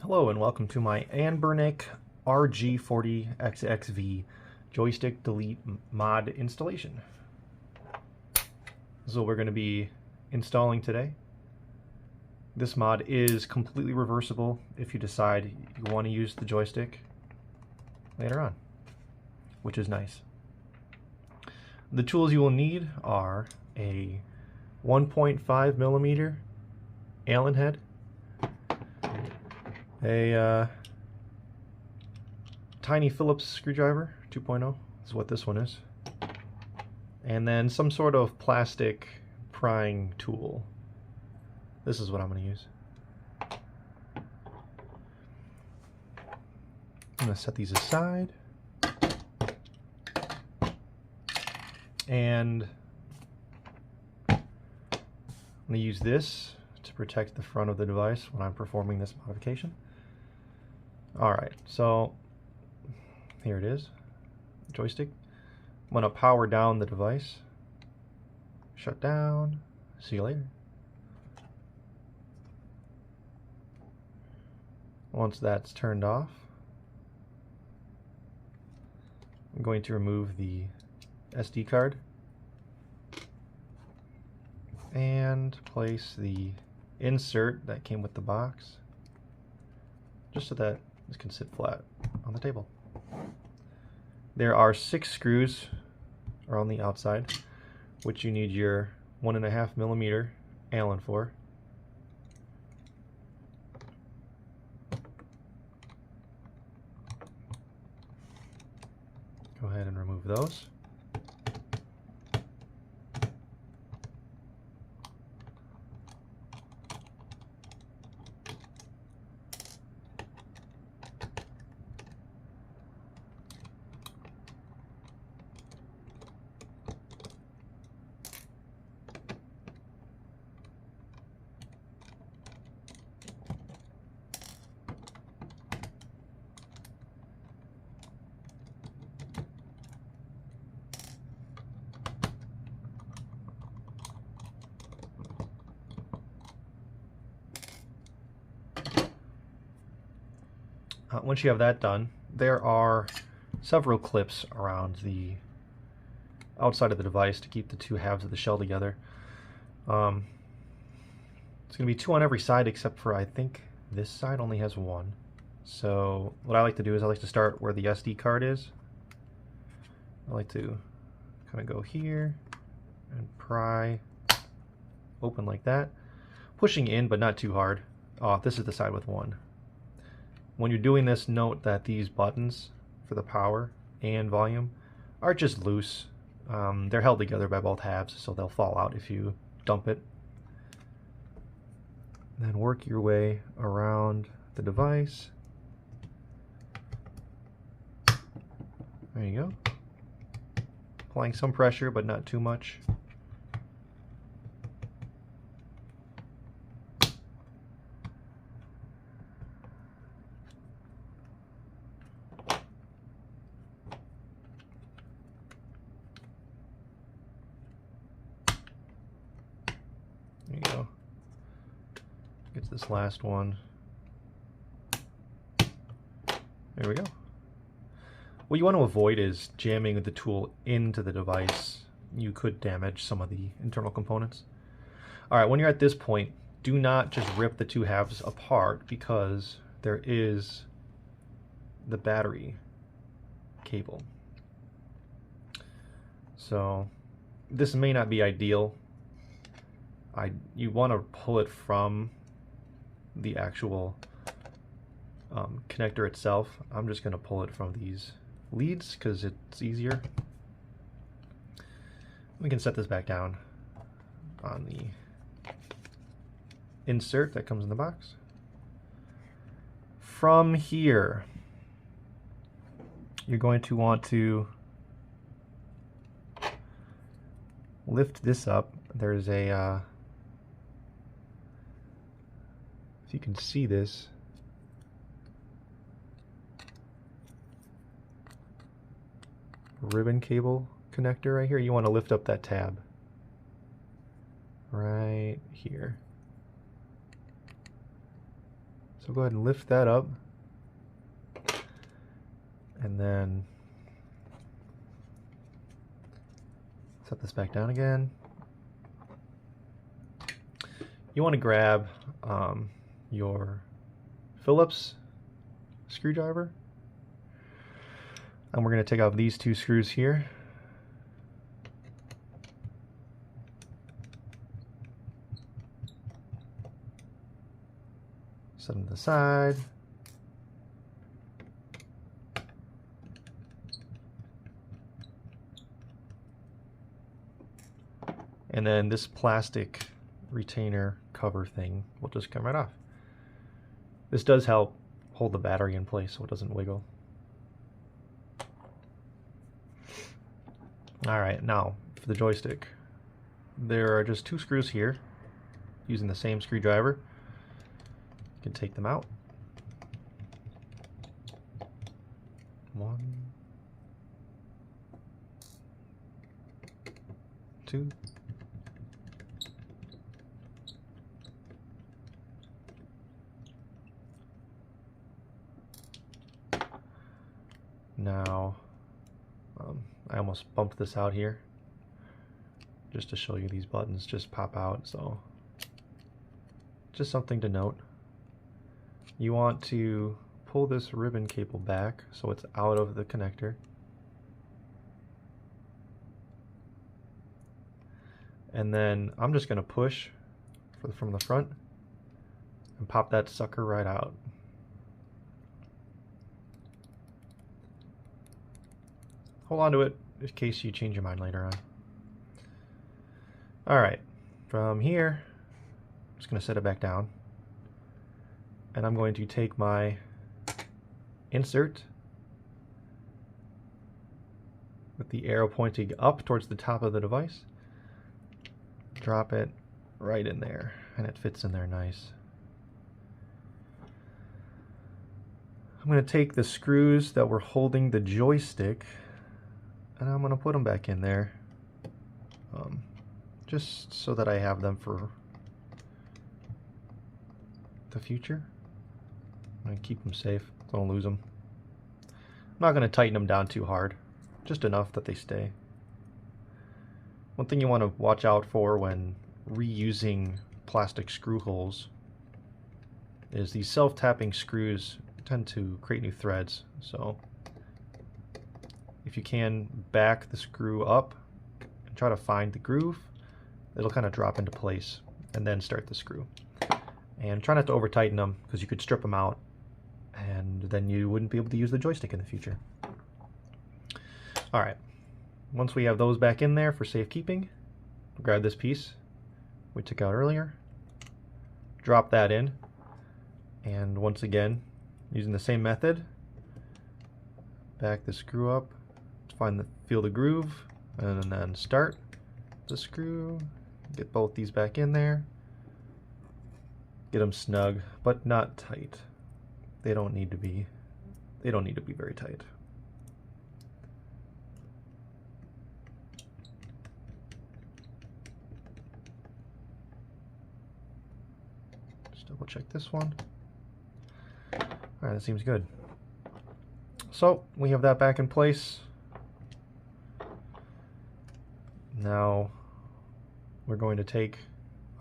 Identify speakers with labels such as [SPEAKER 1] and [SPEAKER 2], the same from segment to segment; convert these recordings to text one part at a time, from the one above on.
[SPEAKER 1] Hello and welcome to my Anbernic RG40XXV Joystick Delete mod installation. This is what we're going to be installing today. This mod is completely reversible if you decide you want to use the joystick later on, which is nice. The tools you will need are a 1.5mm Allen head, a tiny Phillips screwdriver 2.0 is what this one is, and then some sort of plastic prying tool. This is what I'm going to use. I'm going to set these aside, and I'm going to use this to protect the front of the device when I'm performing this modification. Alright, so here it is, joystick. I'm going to power down the device, shut down, see you later. Once that's turned off, I'm going to remove the SD card and place the insert that came with the box just so that this can sit flat on the table. There are 6 screws around the outside, which you need your 1.5mm Allen for. Go ahead and remove those. Once you have that done, there are several clips around the outside of the device to keep the two halves of the shell together. It's going to be 2 on every side except for, I think, this side only has 1. So what I like to do is I like to start where the SD card is. I like to kind of go here and pry open like that, pushing in but not too hard. This is the side with 1. When you're doing this, note that these buttons for the power and volume are just loose. They're held together by both halves, so they'll fall out if you dump it. Then work your way around the device. There you go. Applying some pressure, but not too much. There you go. Get to this last one. There we go. What you want to avoid is jamming the tool into the device. You could damage some of the internal components. Alright, when you're at this point, do not just rip the two halves apart because there is the battery cable. So this may not be ideal. You want to pull it from the actual connector itself. I'm just going to pull it from these leads because it's easier. We can set this back down on the insert that comes in the box. From here, you're going to want to lift this up. There's a if you can see this, ribbon cable connector right here. You want to lift up that tab right here. So go ahead and lift that up, and then set this back down again. You want to grab your Phillips screwdriver, and we're going to take off these two screws here. Set them to the side. And then this plastic retainer cover thing will just come right off. This does help hold the battery in place so it doesn't wiggle. Alright, now for the joystick. There are just two screws here using the same screwdriver. You can take them out. One, two. Now, I almost bumped this out here just to show you these buttons just pop out, so just something to note. You want to pull this ribbon cable back so it's out of the connector. And then I'm just going to push from the front and pop that sucker right out. Hold on to it in case you change your mind later on. Alright, from here, I'm just going to set it back down. And I'm going to take my insert with the arrow pointing up towards the top of the device. Drop it right in there, and it fits in there nice. I'm going to take the screws that were holding the joystick, and I'm going to put them back in there, just so that I have them for the future. I'm going to keep them safe, don't lose them. I'm not going to tighten them down too hard, just enough that they stay. One thing you want to watch out for when reusing plastic screw holes is these self-tapping screws tend to create new threads, so if you can back the screw up and try to find the groove, it'll kind of drop into place, and then start the screw. And try not to over tighten them, because you could strip them out and then you wouldn't be able to use the joystick in the future. Alright, once we have those back in there for safekeeping, grab this piece we took out earlier, drop that in, and once again, using the same method, back the screw up, feel the groove, and then start the screw, get both these back in there, get them snug, but not tight. They don't need to be very tight. Just double check this one. Alright, that seems good. So we have that back in place. Now we're going to take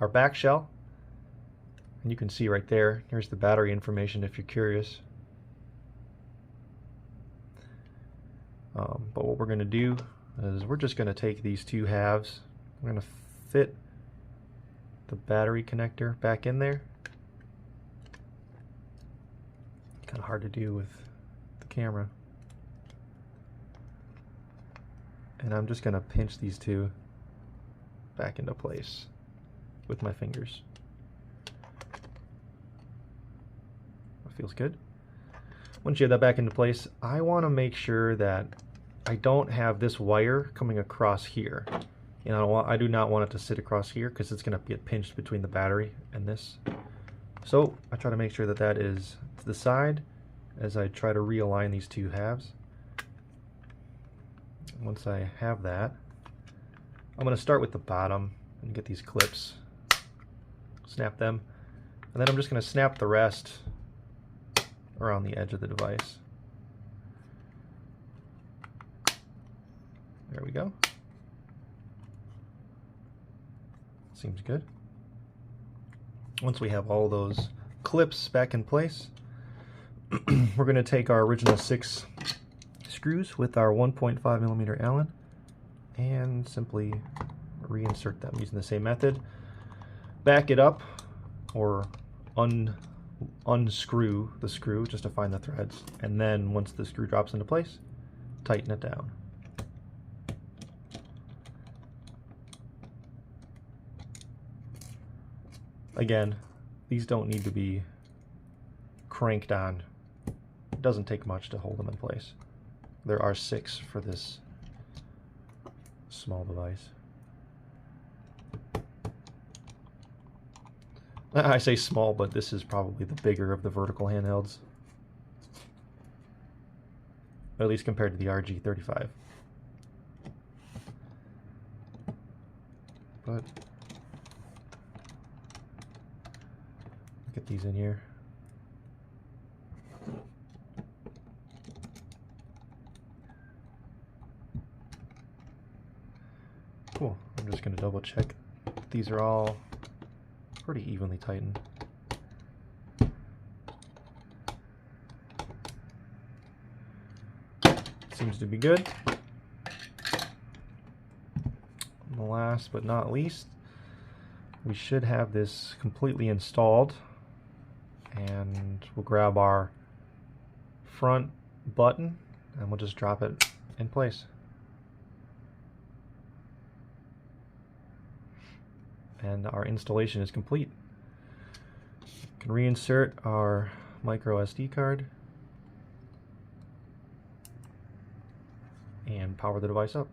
[SPEAKER 1] our back shell, and you can see right there, here's the battery information if you're curious. But what we're going to do is we're just going to take these two halves, we're going to fit the battery connector back in there. Kind of hard to do with the camera. And I'm just going to pinch these two back into place with my fingers. That feels good. Once you have that back into place, I want to make sure that I don't have this wire coming across here. You know, I do not want it to sit across here because it's going to get pinched between the battery and this. So I try to make sure that that is to the side as I try to realign these two halves. Once I have that, I'm going to start with the bottom and get these clips, snap them, and then I'm just going to snap the rest around the edge of the device. There we go. Seems good. Once we have all those clips back in place, we're going to take our original 6 screws with our 1.5mm Allen and simply reinsert them using the same method. Back it up, or unscrew the screw just to find the threads, and then once the screw drops into place, tighten it down. Again, these don't need to be cranked on. It doesn't take much to hold them in place. There are 6 for this small device. I say small, but this is probably the bigger of the vertical handhelds. At least compared to the RG35. But get these in here. Cool. I'm just going to double check. These are all pretty evenly tightened. Seems to be good. And last but not least, we should have this completely installed, and we'll grab our front button and we'll just drop it in place. And our installation is complete. We can reinsert our micro SD card and power the device up.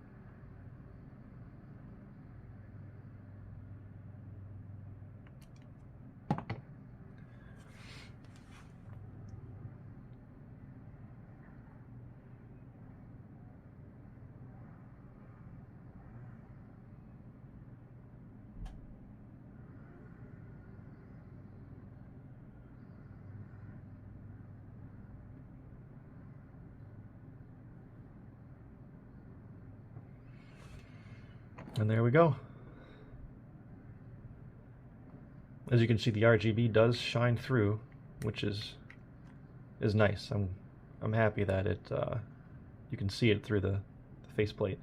[SPEAKER 1] And there we go. As you can see, the RGB does shine through, which is nice. I'm happy that it you can see it through the faceplate.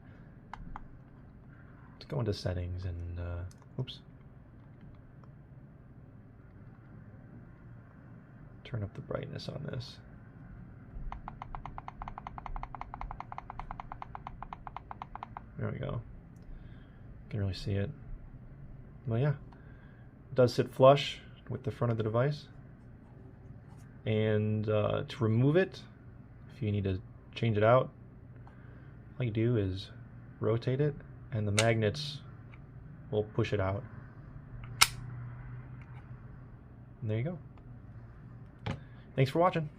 [SPEAKER 1] Let's go into settings and oops. Turn up the brightness on this. There we go. You can really see it. Well, yeah, it does sit flush with the front of the device. And to remove it, if you need to change it out, all you do is rotate it, and the magnets will push it out. And there you go. Thanks for watching.